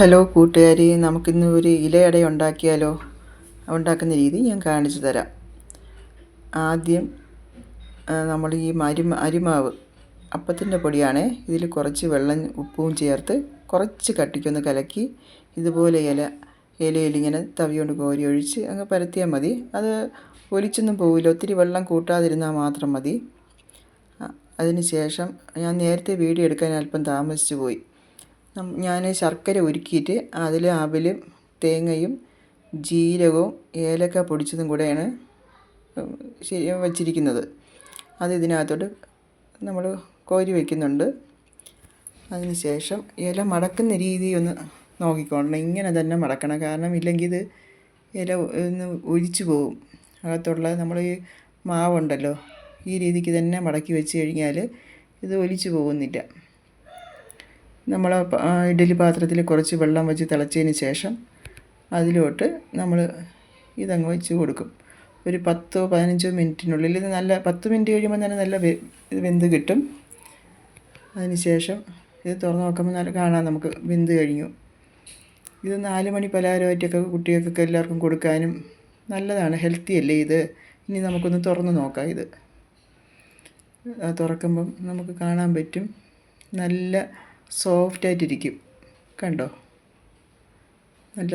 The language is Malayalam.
ഹലോ കൂട്ടുകാരി, നമുക്കിന്ന് ഒരു ഇലയട ഉണ്ടാക്കിയാലോ? ഉണ്ടാക്കുന്ന രീതി ഞാൻ കാണിച്ചു തരാം. ആദ്യം നമ്മൾ ഈ അരിമാവ് അപ്പത്തിൻ്റെ പൊടിയാണേ. ഇതിൽ കുറച്ച് വെള്ളം ഉപ്പും ചേർത്ത് കുറച്ച് കട്ടിക്കൊന്ന് കലക്കി ഇതുപോലെ ഇലയിലിങ്ങനെ തവി കൊണ്ട് കോരി ഒഴിച്ച് അങ്ങ് പരത്തിയാൽ മതി. അത് ഒലിച്ചൊന്നും പോവില്ല. ഒത്തിരി വെള്ളം കൂട്ടാതിരുന്നാൽ മാത്രം മതി. അതിന് ശേഷം ഞാൻ നേരത്തെ വീഡിയോ എടുക്കാൻ അല്പം താമസിച്ചു പോയി. ഞാൻ ശർക്കര ഉരുക്കിയിട്ട് അതിൽ അവിലും തേങ്ങയും ജീരകവും ഏലക്ക പൊടിച്ചതും കൂടെയാണ് വച്ചിരിക്കുന്നത്. അത് ഇതിനകത്തോട്ട് നമ്മൾ കോരി വയ്ക്കുന്നുണ്ട്. അതിന് ശേഷം ഇല മടക്കുന്ന രീതി ഒന്ന് നോക്കിക്കോളണം. ഇങ്ങനെ തന്നെ മടക്കണം, കാരണം ഇല്ലെങ്കിൽ ഇത് ഇല ഒന്ന് ഒഴിച്ചു പോകും. അകത്തുള്ള നമ്മൾ ഈ മാവുണ്ടല്ലോ, ഈ രീതിക്ക് തന്നെ മടക്കി വെച്ച് കഴിഞ്ഞാൽ ഇത് ഒലിച്ചു പോകുന്നില്ല. നമ്മൾ ഇഡ്ഡലി പാത്രത്തിൽ കുറച്ച് വെള്ളം വെച്ച് തിളച്ചതിന് ശേഷം അതിലോട്ട് നമ്മൾ ഇതങ്ങ് വെച്ച് കൊടുക്കും. ഒരു 10-15 മിനിറ്റിനുള്ളിൽ ഇത് 10 മിനിറ്റ് കഴിയുമ്പോൾ തന്നെ നല്ല വെന്ത് കിട്ടും. അതിന് ശേഷം ഇത് തുറന്ന് നോക്കുമ്പോൾ കാണാം നമുക്ക് വെന്ത് കഴിഞ്ഞു. ഇത് 4 മണി പലഹാരമായിട്ടൊക്കെ കുട്ടികൾക്കൊക്കെ എല്ലാവർക്കും കൊടുക്കാനും നല്ലതാണ്. ഹെൽത്തി അല്ലേ ഇത്. ഇനി നമുക്കൊന്ന് തുറന്ന് നോക്കാം. ഇത് തുറക്കുമ്പം നമുക്ക് കാണാൻ പറ്റും, നല്ല സോഫ്റ്റായിട്ടിരിക്കും. കണ്ടോ? നല്ല